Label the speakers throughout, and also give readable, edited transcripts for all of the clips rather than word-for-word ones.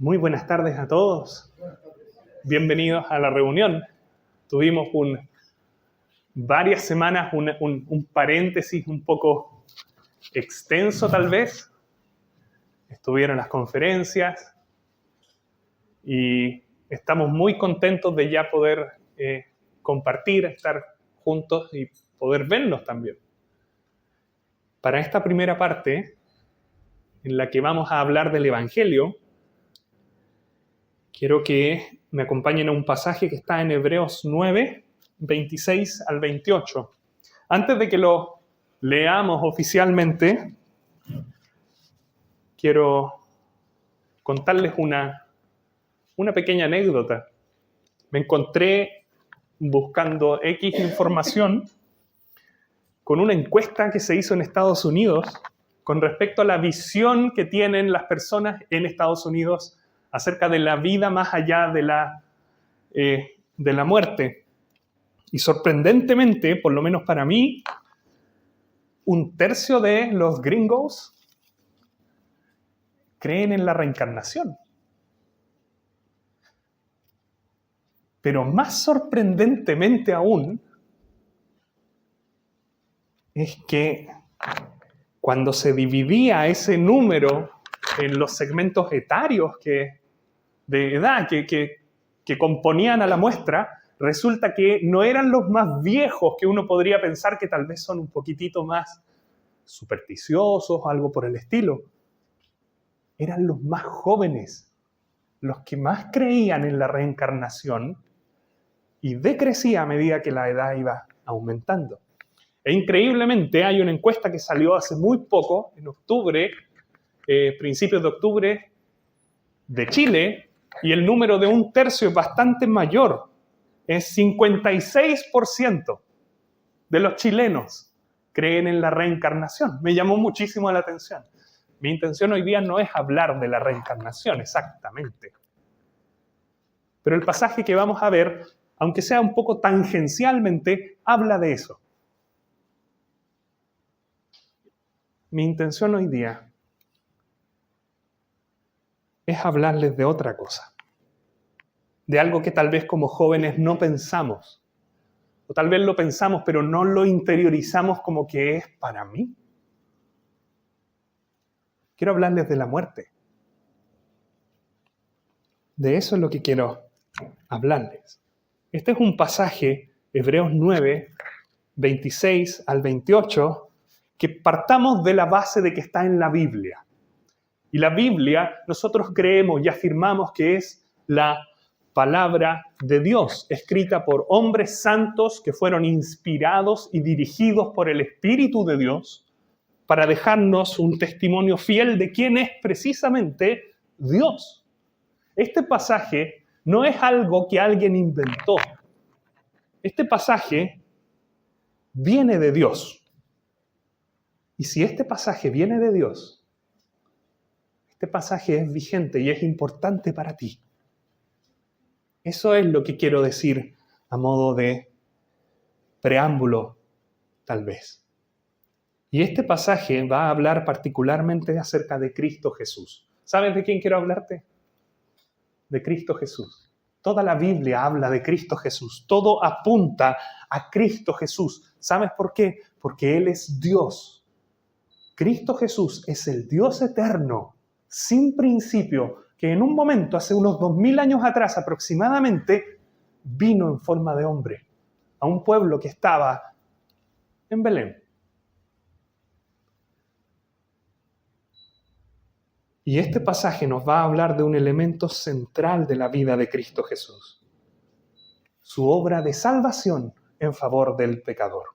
Speaker 1: Muy buenas tardes a todos. Bienvenidos a la reunión. Tuvimos varias semanas, un paréntesis un poco extenso tal vez. Estuvieron las conferencias y estamos muy contentos de ya poder compartir, estar juntos y poder vernos también. Para esta primera parte, en la que vamos a hablar del Evangelio, quiero que me acompañen a un pasaje que está en Hebreos 9, 26 al 28. Antes de que lo leamos oficialmente, quiero contarles una pequeña anécdota. Me encontré buscando X información con una encuesta que se hizo en Estados Unidos con respecto a la visión que tienen las personas en Estados Unidos acerca de la vida más allá de la muerte. Y sorprendentemente, por lo menos para mí, 1/3 de los gringos creen en la reencarnación. Pero más sorprendentemente aún, es que cuando se dividía ese número en los segmentos etarios de edad que componían a la muestra, resulta que no eran los más viejos, que uno podría pensar que tal vez son un poquitito más supersticiosos o algo por el estilo. Eran los más jóvenes, los que más creían en la reencarnación y decrecía a medida que la edad iba aumentando. E increíblemente hay una encuesta que salió hace muy poco, en octubre, principios de octubre, de Chile, y el número de 1/3 es bastante mayor. Es 56% de los chilenos creen en la reencarnación. Me llamó muchísimo la atención. Mi intención hoy día no es hablar de la reencarnación exactamente. Pero el pasaje que vamos a ver, aunque sea un poco tangencialmente, habla de eso. Mi intención hoy día es hablarles de otra cosa, de algo que tal vez como jóvenes no pensamos, o tal vez lo pensamos pero no lo interiorizamos como que es para mí. Quiero hablarles de la muerte. De eso es lo que quiero hablarles. Este es un pasaje, Hebreos 9, 26 al 28, que partamos de la base de que está en la Biblia. Y la Biblia, nosotros creemos y afirmamos que es la palabra de Dios, escrita por hombres santos que fueron inspirados y dirigidos por el Espíritu de Dios para dejarnos un testimonio fiel de quién es precisamente Dios. Este pasaje no es algo que alguien inventó. Este pasaje viene de Dios. Y si este pasaje viene de Dios, este pasaje es vigente y es importante para ti. Eso es lo que quiero decir a modo de preámbulo, tal vez. Y este pasaje va a hablar particularmente acerca de Cristo Jesús. ¿Sabes de quién quiero hablarte? De Cristo Jesús. Toda la Biblia habla de Cristo Jesús. Todo apunta a Cristo Jesús. ¿Sabes por qué? Porque Él es Dios. Cristo Jesús es el Dios eterno, sin principio, que en un momento, hace unos 2000 años atrás aproximadamente, vino en forma de hombre a un pueblo que estaba en Belén. Y este pasaje nos va a hablar de un elemento central de la vida de Cristo Jesús: su obra de salvación en favor del pecador.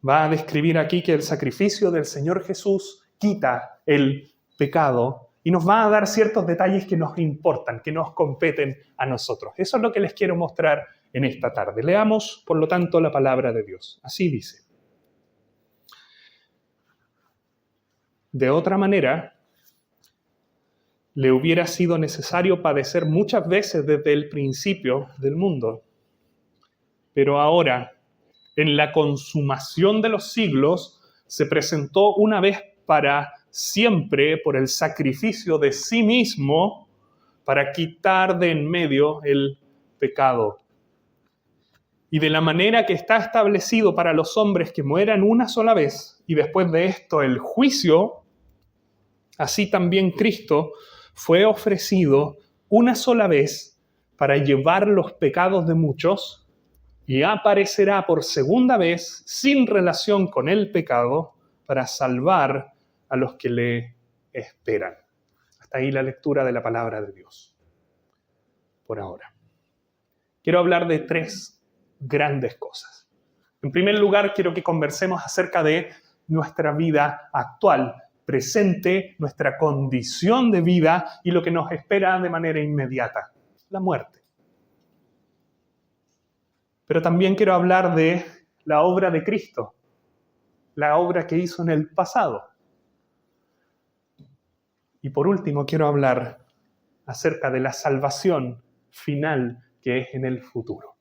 Speaker 1: Va a describir aquí que el sacrificio del Señor Jesús quita el pecado y nos va a dar ciertos detalles que nos importan, que nos competen a nosotros. Eso es lo que les quiero mostrar en esta tarde. Leamos, por lo tanto, la palabra de Dios. Así dice: de otra manera, le hubiera sido necesario padecer muchas veces desde el principio del mundo. Pero ahora, en la consumación de los siglos, se presentó una vez para siempre por el sacrificio de sí mismo para quitar de en medio el pecado. Y de la manera que está establecido para los hombres que mueran una sola vez y después de esto el juicio, así también Cristo fue ofrecido una sola vez para llevar los pecados de muchos y aparecerá por segunda vez sin relación con el pecado para salvar a los que le esperan. Hasta ahí la lectura de la palabra de Dios. Por ahora. Quiero hablar de tres grandes cosas. En primer lugar, quiero que conversemos acerca de nuestra vida actual, presente, nuestra condición de vida y lo que nos espera de manera inmediata, la muerte. Pero también quiero hablar de la obra de Cristo, la obra que hizo en el pasado. Y por último, quiero hablar acerca de la salvación final que es en el futuro.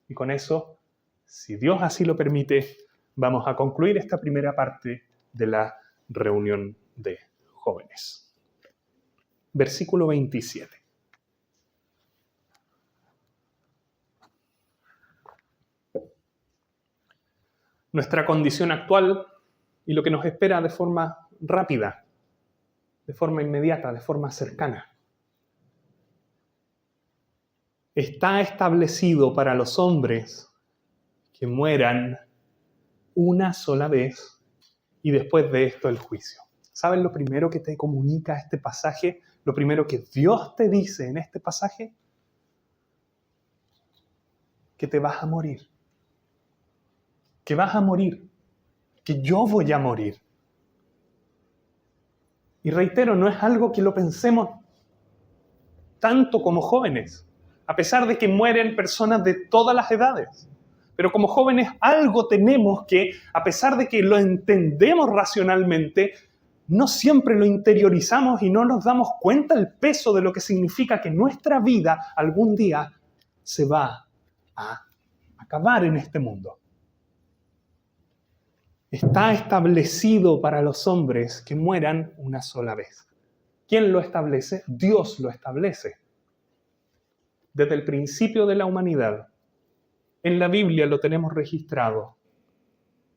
Speaker 1: Y con eso, si Dios así lo permite, vamos a concluir esta primera parte de la reunión de jóvenes. Versículo 27. Nuestra condición actual y lo que nos espera de forma rápida, de forma inmediata, de forma cercana. Está establecido para los hombres que mueran una sola vez y después de esto el juicio. ¿Saben lo primero que te comunica este pasaje? Lo primero que Dios te dice en este pasaje, que te vas a morir. Que vas a morir. Que yo voy a morir. Y reitero, no es algo que lo pensemos tanto como jóvenes, a pesar de que mueren personas de todas las edades. Pero como jóvenes algo tenemos que, a pesar de que lo entendemos racionalmente, no siempre lo interiorizamos y no nos damos cuenta el peso de lo que significa que nuestra vida algún día se va a acabar en este mundo. Está establecido para los hombres que mueran una sola vez. ¿Quién lo establece? Dios lo establece. Desde el principio de la humanidad, en la Biblia lo tenemos registrado.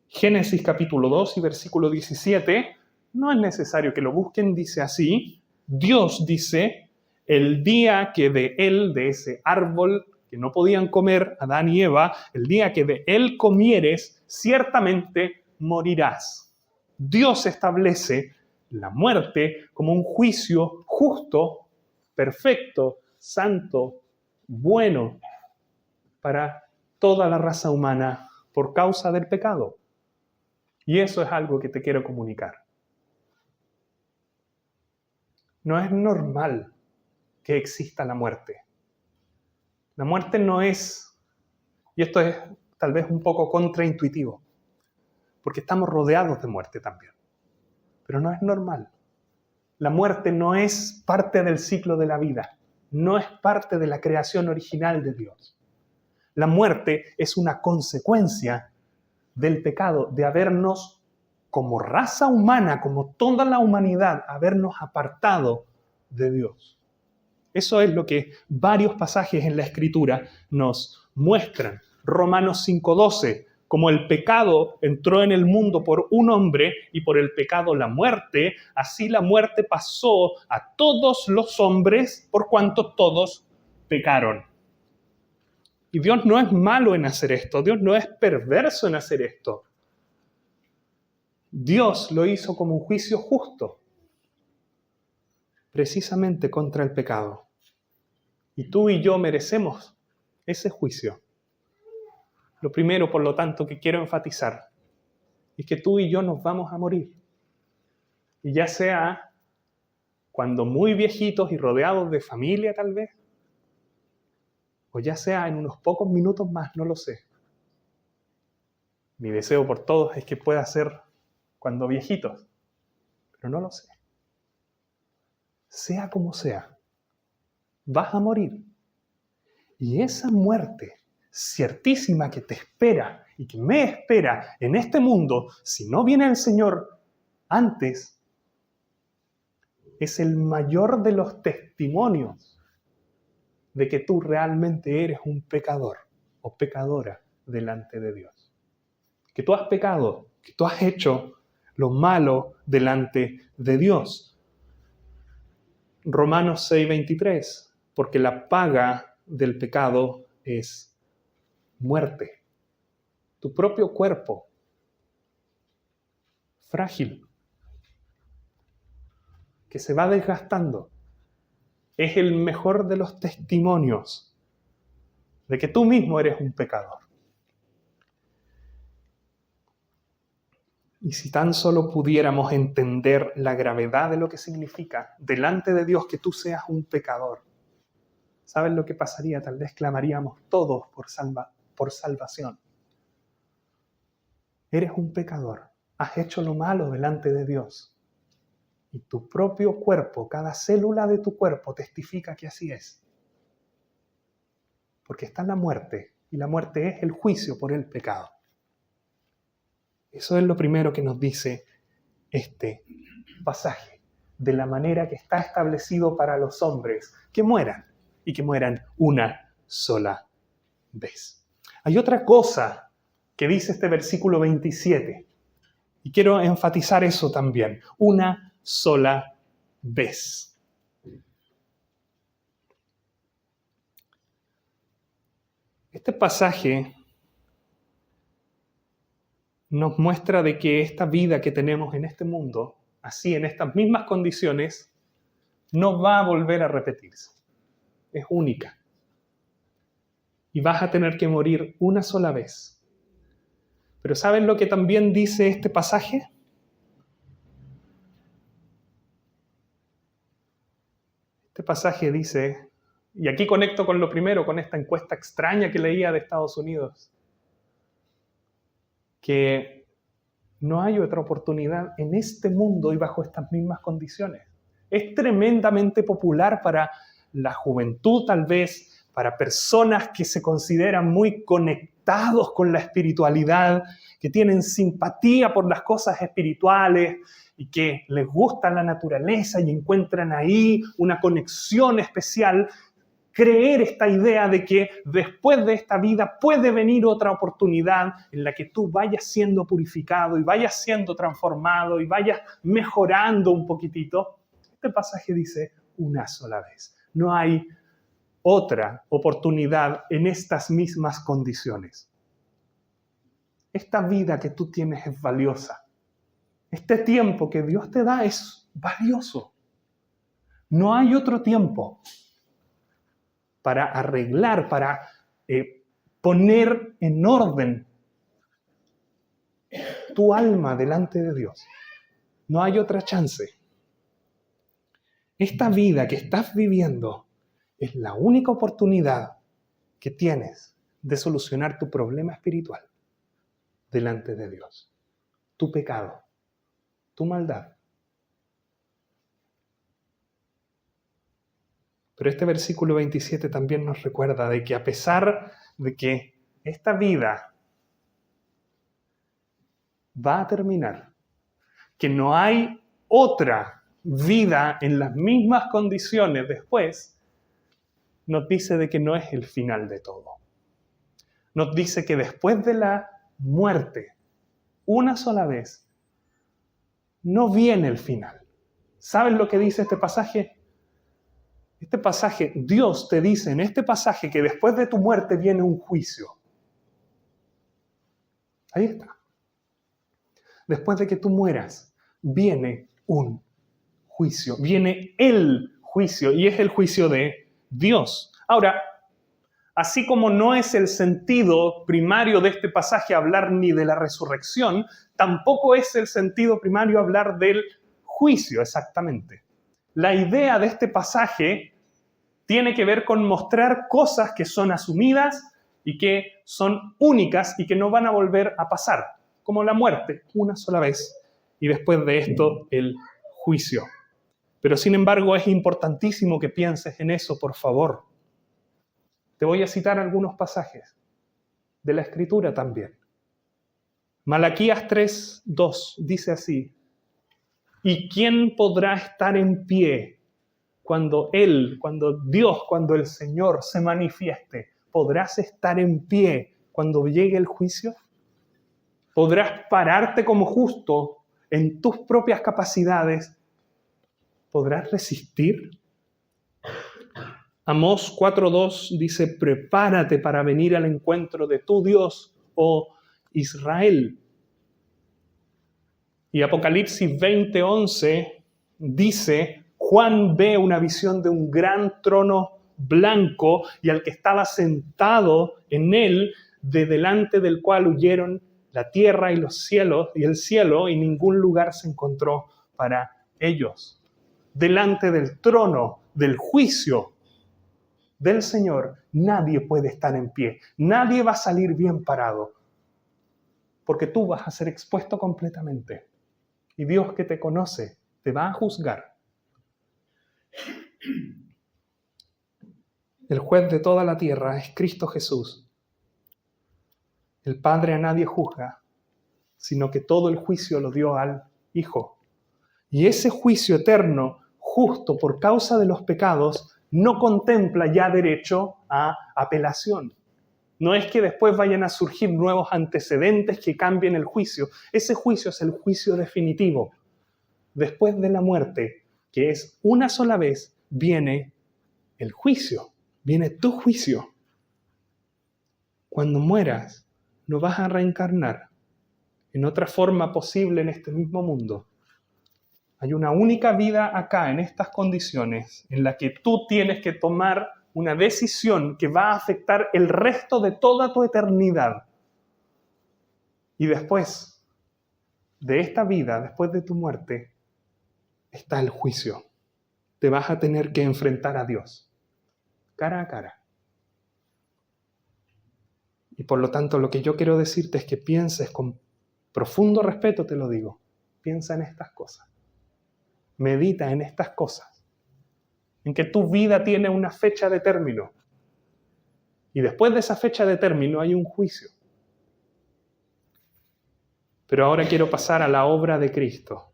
Speaker 1: Génesis capítulo 2 y versículo 17, no es necesario que lo busquen, dice así: Dios dice, el día que de él, de ese árbol que no podían comer Adán y Eva, el día que de él comieres, ciertamente morirás. Dios establece la muerte como un juicio justo, perfecto, santo, bueno para toda la raza humana por causa del pecado. Y eso es algo que te quiero comunicar. No es normal que exista la muerte. La muerte no es, y esto es tal vez un poco contraintuitivo, porque estamos rodeados de muerte también. Pero no es normal. La muerte no es parte del ciclo de la vida, no es parte de la creación original de Dios. La muerte es una consecuencia del pecado, de habernos, como raza humana, como toda la humanidad, habernos apartado de Dios. Eso es lo que varios pasajes en la Escritura nos muestran. Romanos 5:12, como el pecado entró en el mundo por un hombre y por el pecado la muerte, así la muerte pasó a todos los hombres por cuanto todos pecaron. Y Dios no es malo en hacer esto, Dios no es perverso en hacer esto. Dios lo hizo como un juicio justo, precisamente contra el pecado. Y tú y yo merecemos ese juicio. Lo primero, por lo tanto, que quiero enfatizar es que tú y yo nos vamos a morir. Y ya sea cuando muy viejitos y rodeados de familia tal vez, o ya sea en unos pocos minutos más, no lo sé. Mi deseo por todos es que pueda ser cuando viejitos, pero no lo sé. Sea como sea, vas a morir. Y esa muerte ciertísima que te espera y que me espera en este mundo, si no viene el Señor antes, es el mayor de los testimonios de que tú realmente eres un pecador o pecadora delante de Dios. Que tú has pecado, que tú has hecho lo malo delante de Dios. Romanos 6:23, porque la paga del pecado es muerte. Tu propio cuerpo, frágil, que se va desgastando, es el mejor de los testimonios de que tú mismo eres un pecador. Y si tan solo pudiéramos entender la gravedad de lo que significa delante de Dios que tú seas un pecador, ¿sabes lo que pasaría? Tal vez clamaríamos todos por salvación. Eres un pecador, has hecho lo malo delante de Dios. Y tu propio cuerpo, cada célula de tu cuerpo testifica que así es. Porque está la muerte, y la muerte es el juicio por el pecado. Eso es lo primero que nos dice este pasaje, de la manera que está establecido para los hombres, que mueran, y que mueran una sola vez. Hay otra cosa que dice este versículo 27, y quiero enfatizar eso también, una sola vez. Este pasaje nos muestra de que esta vida que tenemos en este mundo, así en estas mismas condiciones, no va a volver a repetirse. Es única. Y vas a tener que morir una sola vez. Pero ¿saben lo que también dice este pasaje? Este pasaje dice, y aquí conecto con lo primero, con esta encuesta extraña que leía de Estados Unidos, que no hay otra oportunidad en este mundo y bajo estas mismas condiciones. Es tremendamente popular para la juventud, tal vez, para personas que se consideran muy conectados con la espiritualidad, que tienen simpatía por las cosas espirituales y que les gusta la naturaleza y encuentran ahí una conexión especial. Creer esta idea de que después de esta vida puede venir otra oportunidad en la que tú vayas siendo purificado y vayas siendo transformado y vayas mejorando un poquitito. Este pasaje dice una sola vez. No hay otra oportunidad en estas mismas condiciones. Esta vida que tú tienes es valiosa. Este tiempo que Dios te da es valioso. No hay otro tiempo para arreglar, para poner en orden tu alma delante de Dios. No hay otra chance. Esta vida que estás viviendo es la única oportunidad que tienes de solucionar tu problema espiritual delante de Dios. Tu pecado, tu maldad. Pero este versículo 27 también nos recuerda de que a pesar de que esta vida va a terminar, que no hay otra vida en las mismas condiciones después, nos dice de que no es el final de todo. Nos dice que después de la muerte, una sola vez, no viene el final. ¿Saben lo que dice este pasaje? Este pasaje, Dios te dice en este pasaje que después de tu muerte viene un juicio. Ahí está. Después de que tú mueras, viene un juicio. Viene el juicio y es el juicio de Dios. Ahora, así como no es el sentido primario de este pasaje hablar ni de la resurrección, tampoco es el sentido primario hablar del juicio exactamente. La idea de este pasaje tiene que ver con mostrar cosas que son asumidas y que son únicas y que no van a volver a pasar, como la muerte, una sola vez, y después de esto el juicio. Pero sin embargo es importantísimo que pienses en eso, por favor. Te voy a citar algunos pasajes de la Escritura también. Malaquías 3:2 dice así: ¿Y quién podrá estar en pie cuando Él, cuando Dios, cuando el Señor se manifieste? ¿Podrás estar en pie cuando llegue el juicio? ¿Podrás pararte como justo en tus propias capacidades? ¿Podrás resistir? Amós 4:2 dice, prepárate para venir al encuentro de tu Dios, oh Israel. Y Apocalipsis 20:11 dice, Juan ve una visión de un gran trono blanco y al que estaba sentado en él, de delante del cual huyeron la tierra y los cielos y el cielo, y ningún lugar se encontró para ellos. Delante del trono del juicio del Señor, nadie puede estar en pie, nadie va a salir bien parado, porque tú vas a ser expuesto completamente. Y Dios que te conoce te va a juzgar. El juez de toda la tierra es Cristo Jesús. El Padre a nadie juzga, sino que todo el juicio lo dio al Hijo. Y ese juicio eterno, justo por causa de los pecados, no contempla ya derecho a apelación. No es que después vayan a surgir nuevos antecedentes que cambien el juicio. Ese juicio es el juicio definitivo. Después de la muerte, que es una sola vez, viene el juicio. Viene tu juicio. Cuando mueras, no vas a reencarnar en otra forma posible en este mismo mundo. Hay una única vida acá, en estas condiciones, en la que tú tienes que tomar una decisión que va a afectar el resto de toda tu eternidad. Y después de esta vida, después de tu muerte, está el juicio. Te vas a tener que enfrentar a Dios, cara a cara. Y por lo tanto, lo que yo quiero decirte es que pienses con profundo respeto, te lo digo. Piensa en estas cosas. Medita en estas cosas. En que tu vida tiene una fecha de término. Y después de esa fecha de término hay un juicio. Pero ahora quiero pasar a la obra de Cristo.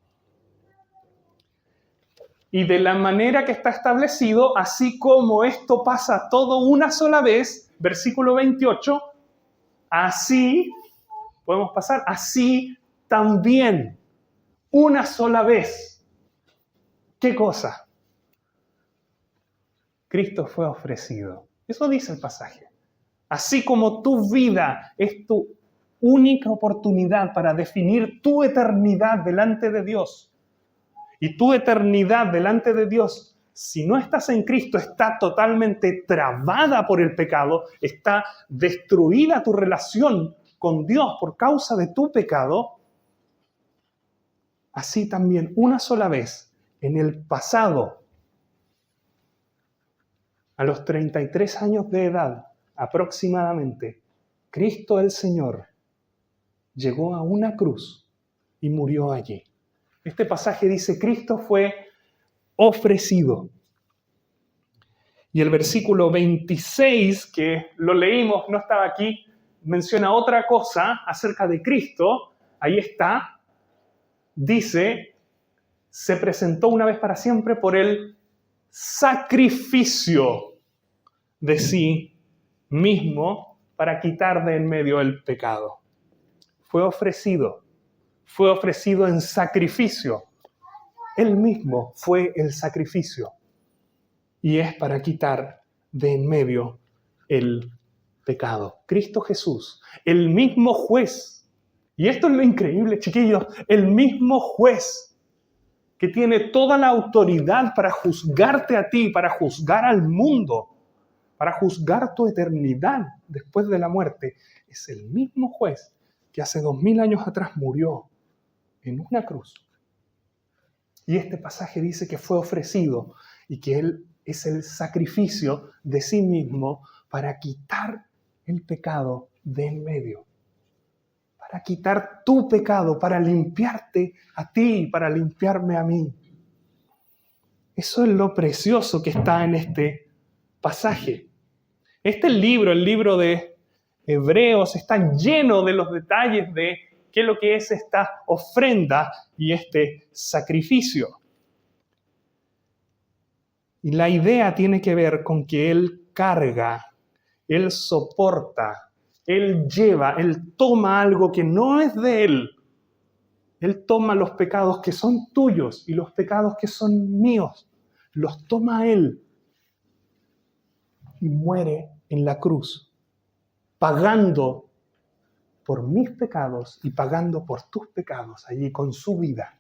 Speaker 1: Y de la manera que está establecido, así como esto pasa todo una sola vez, versículo 28, así, podemos pasar, así también, una sola vez. ¿Qué cosa? Cristo fue ofrecido. Eso dice el pasaje. Así como tu vida es tu única oportunidad para definir tu eternidad delante de Dios. Y tu eternidad delante de Dios, si no estás en Cristo, está totalmente trabada por el pecado, está destruida tu relación con Dios por causa de tu pecado. Así también, una sola vez, en el pasado, a los 33 años de edad aproximadamente, Cristo el Señor llegó a una cruz y murió allí. Este pasaje dice, Cristo fue ofrecido. Y el versículo 26, que lo leímos, no estaba aquí, menciona otra cosa acerca de Cristo. Ahí está. Dice, se presentó una vez para siempre por el sacrificio de sí mismo para quitar de en medio el pecado. Fue ofrecido en sacrificio. Él mismo fue el sacrificio. Y es para quitar de en medio el pecado. Cristo Jesús, el mismo juez. Y esto es lo increíble, chiquillos. El mismo juez que tiene toda la autoridad para juzgarte a ti, para juzgar al mundo, para juzgar tu eternidad después de la muerte, es el mismo juez que hace 2000 años atrás murió en una cruz. Y este pasaje dice que fue ofrecido y que Él es el sacrificio de sí mismo para quitar el pecado de en medio. Para quitar tu pecado, para limpiarte a ti, para limpiarme a mí. Eso es lo precioso que está en este pasaje. Este libro, el libro de Hebreos, está lleno de los detalles de qué es lo que es esta ofrenda y este sacrificio. Y la idea tiene que ver con que Él carga, Él soporta, Él lleva, Él toma algo que no es de Él. Él toma los pecados que son tuyos y los pecados que son míos. Los toma Él y muere en la cruz, pagando por mis pecados y pagando por tus pecados allí con su vida.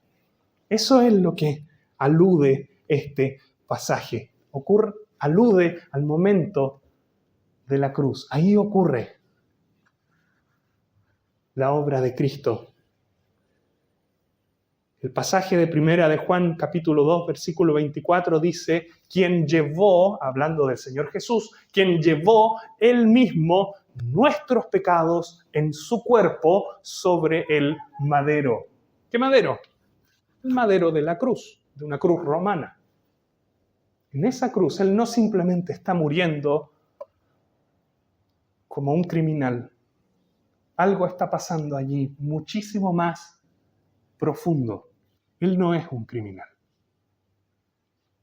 Speaker 1: Eso es lo que alude este pasaje. Alude al momento de la cruz. Ahí ocurre la obra de Cristo. El pasaje de Primera de Juan, capítulo 2, versículo 24, dice, quien llevó, hablando del Señor Jesús, quien llevó Él mismo nuestros pecados en su cuerpo sobre el madero. ¿Qué madero? El madero de la cruz, de una cruz romana. En esa cruz Él no simplemente está muriendo como un criminal. Algo está pasando allí muchísimo más profundo. Él no es un criminal.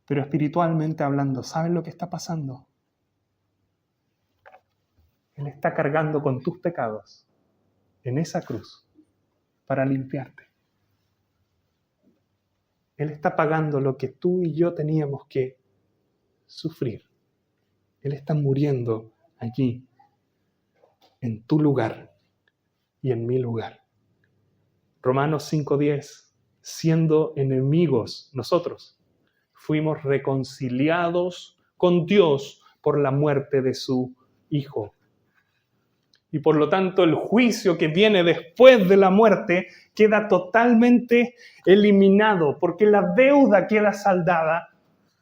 Speaker 1: Pero espiritualmente hablando, ¿saben lo que está pasando? Él está cargando con tus pecados en esa cruz para limpiarte. Él está pagando lo que tú y yo teníamos que sufrir. Él está muriendo allí, en tu lugar y en mi lugar. Romanos 5:10, siendo enemigos nosotros, fuimos reconciliados con Dios por la muerte de su Hijo. Y por lo tanto el juicio que viene después de la muerte queda totalmente eliminado, porque la deuda queda saldada,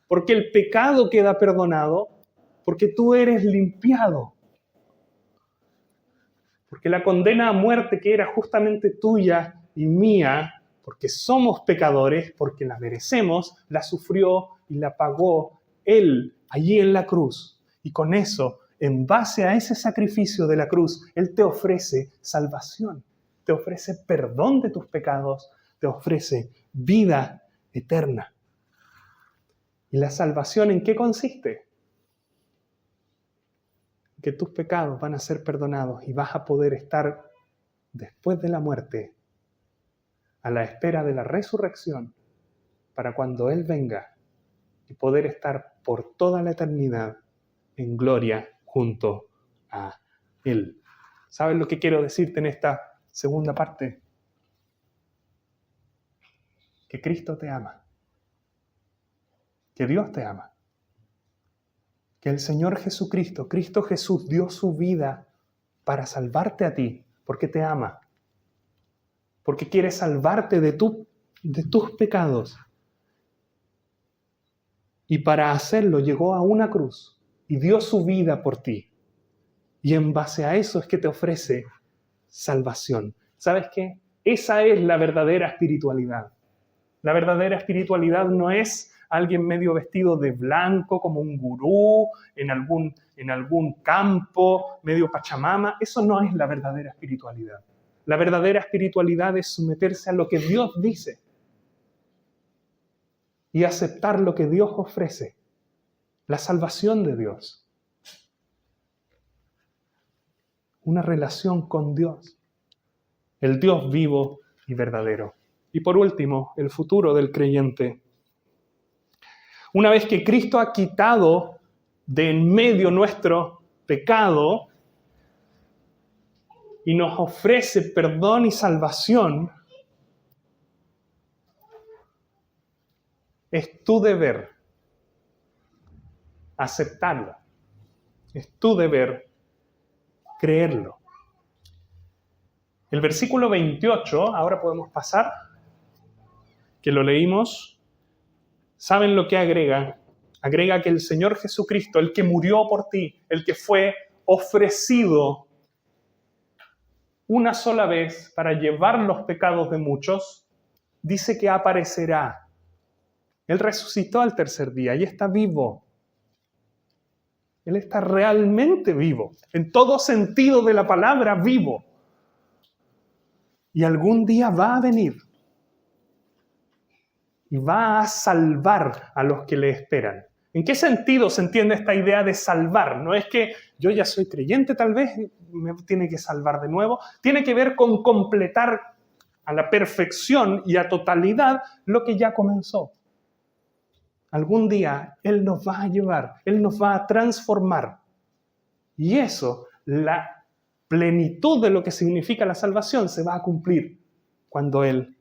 Speaker 1: porque el pecado queda perdonado, porque tú eres limpiado. Porque la condena a muerte que era justamente tuya y mía, porque somos pecadores, porque la merecemos, la sufrió y la pagó Él allí en la cruz. Y con eso, en base a ese sacrificio de la cruz, Él te ofrece salvación, te ofrece perdón de tus pecados, te ofrece vida eterna. ¿Y la salvación en qué consiste? Que tus pecados van a ser perdonados y vas a poder estar después de la muerte a la espera de la resurrección para cuando Él venga y poder estar por toda la eternidad en gloria junto a Él. ¿Sabes lo que quiero decirte en esta segunda parte? Que Cristo te ama, que Dios te ama, que el Señor Jesucristo, Cristo Jesús, dio su vida para salvarte a ti, porque te ama, porque quiere salvarte de tus pecados. Y para hacerlo llegó a una cruz y dio su vida por ti. Y en base a eso es que te ofrece salvación. ¿Sabes qué? Esa es la verdadera espiritualidad. La verdadera espiritualidad no es alguien medio vestido de blanco como un gurú en algún campo, medio pachamama. Eso no es la verdadera espiritualidad. La verdadera espiritualidad es someterse a lo que Dios dice y aceptar lo que Dios ofrece, la salvación de Dios. Una relación con Dios, el Dios vivo y verdadero. Y por último, el futuro del creyente. Una vez que Cristo ha quitado de en medio nuestro pecado y nos ofrece perdón y salvación, es tu deber aceptarlo. Es tu deber creerlo. El versículo 28, ahora podemos pasar, que lo leímos. ¿Saben lo que agrega? Agrega que el Señor Jesucristo, el que murió por ti, el que fue ofrecido una sola vez para llevar los pecados de muchos, dice que aparecerá. Él resucitó al tercer día y está vivo. Él está realmente vivo, en todo sentido de la palabra vivo. Y algún día va a venir y va a salvar a los que le esperan. ¿En qué sentido se entiende esta idea de salvar? No es que yo ya soy creyente, tal vez me tiene que salvar de nuevo. Tiene que ver con completar a la perfección y a totalidad lo que ya comenzó. Algún día Él nos va a llevar, Él nos va a transformar. Y eso, la plenitud de lo que significa la salvación, se va a cumplir cuando Él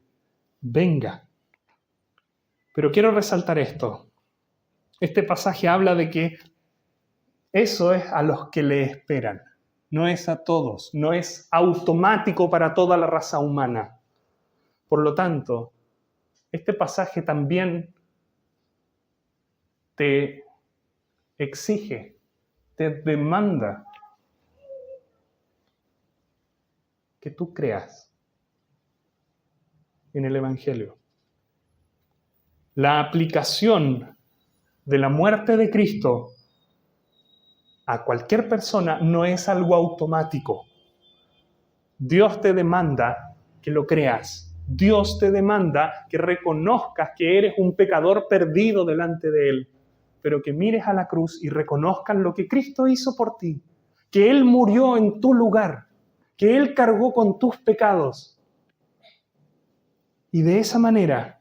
Speaker 1: venga. Pero quiero resaltar esto. Este pasaje habla de que eso es a los que le esperan. No es a todos, no es automático para toda la raza humana. Por lo tanto, este pasaje también te exige, te demanda que tú creas en el Evangelio. La aplicación de la muerte de Cristo a cualquier persona no es algo automático. Dios te demanda que lo creas. Dios te demanda que reconozcas que eres un pecador perdido delante de Él, pero que mires a la cruz y reconozcas lo que Cristo hizo por ti, que Él murió en tu lugar, que Él cargó con tus pecados. Y de esa manera,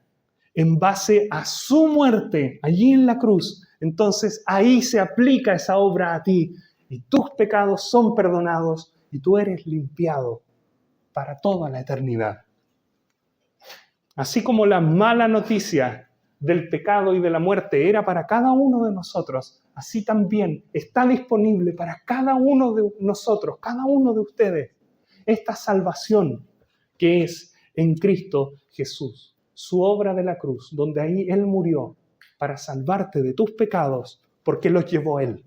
Speaker 1: en base a su muerte allí en la cruz, entonces ahí se aplica esa obra a ti y tus pecados son perdonados y tú eres limpiado para toda la eternidad. Así como la mala noticia del pecado y de la muerte era para cada uno de nosotros, así también está disponible para cada uno de nosotros, cada uno de ustedes, esta salvación que es en Cristo Jesús. Su obra de la cruz, donde ahí Él murió para salvarte de tus pecados, porque los llevó Él.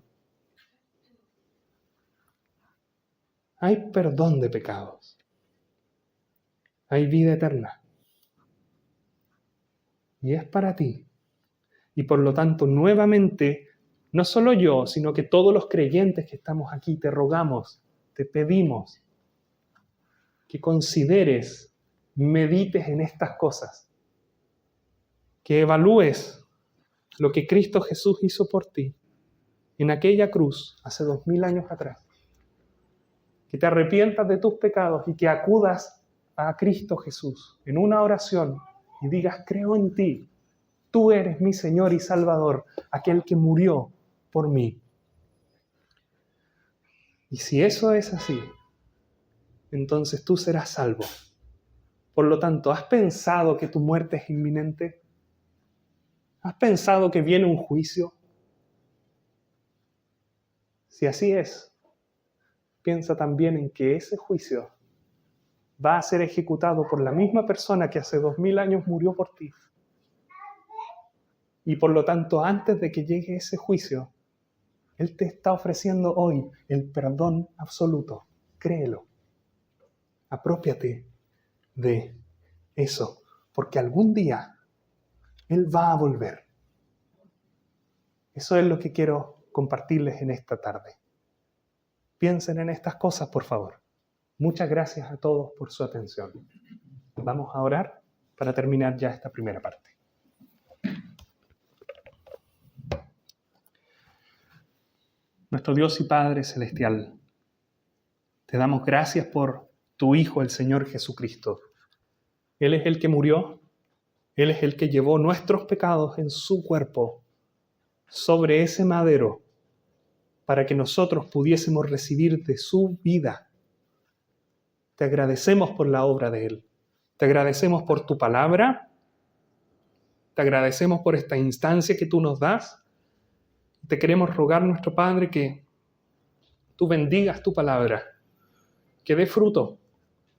Speaker 1: Hay perdón de pecados. Hay vida eterna. Y es para ti. Y por lo tanto, nuevamente, no solo yo, sino que todos los creyentes que estamos aquí, te rogamos, te pedimos que consideres, medites en estas cosas, que evalúes lo que Cristo Jesús hizo por ti en aquella cruz hace 2000 años atrás. Que te arrepientas de tus pecados y que acudas a Cristo Jesús en una oración y digas, creo en ti, tú eres mi Señor y Salvador, aquel que murió por mí. Y si eso es así, entonces tú serás salvo. Por lo tanto, ¿has pensado que tu muerte es inminente? ¿Has pensado que viene un juicio? Si así es, piensa también en que ese juicio va a ser ejecutado por la misma persona que hace 2000 años murió por ti. Y por lo tanto, antes de que llegue ese juicio, Él te está ofreciendo hoy el perdón absoluto. Créelo. Aprópiate de eso, porque algún día Él va a volver. Eso es lo que quiero compartirles en esta tarde. Piensen en estas cosas, por favor. Muchas gracias a todos por su atención. Vamos a orar para terminar ya esta primera parte. Nuestro Dios y Padre Celestial, te damos gracias por tu Hijo, el Señor Jesucristo. Él es el que murió, Él es el que llevó nuestros pecados en su cuerpo sobre ese madero para que nosotros pudiésemos recibir de su vida. Te agradecemos por la obra de Él. Te agradecemos por tu palabra. Te agradecemos por esta instancia que tú nos das. Te queremos rogar, nuestro Padre, que tú bendigas tu palabra, que dé fruto,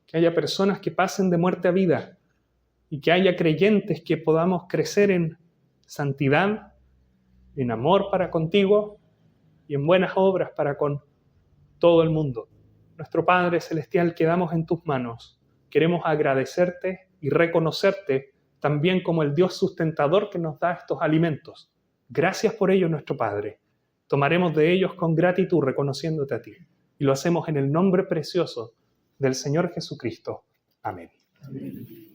Speaker 1: que haya personas que pasen de muerte a vida y que haya creyentes que podamos crecer en santidad, en amor para contigo y en buenas obras para con todo el mundo. Nuestro Padre Celestial, quedamos en tus manos. Queremos agradecerte y reconocerte también como el Dios sustentador que nos da estos alimentos. Gracias por ello, nuestro Padre. Tomaremos de ellos con gratitud, reconociéndote a ti. Y lo hacemos en el nombre precioso del Señor Jesucristo. Amén.
Speaker 2: Amén.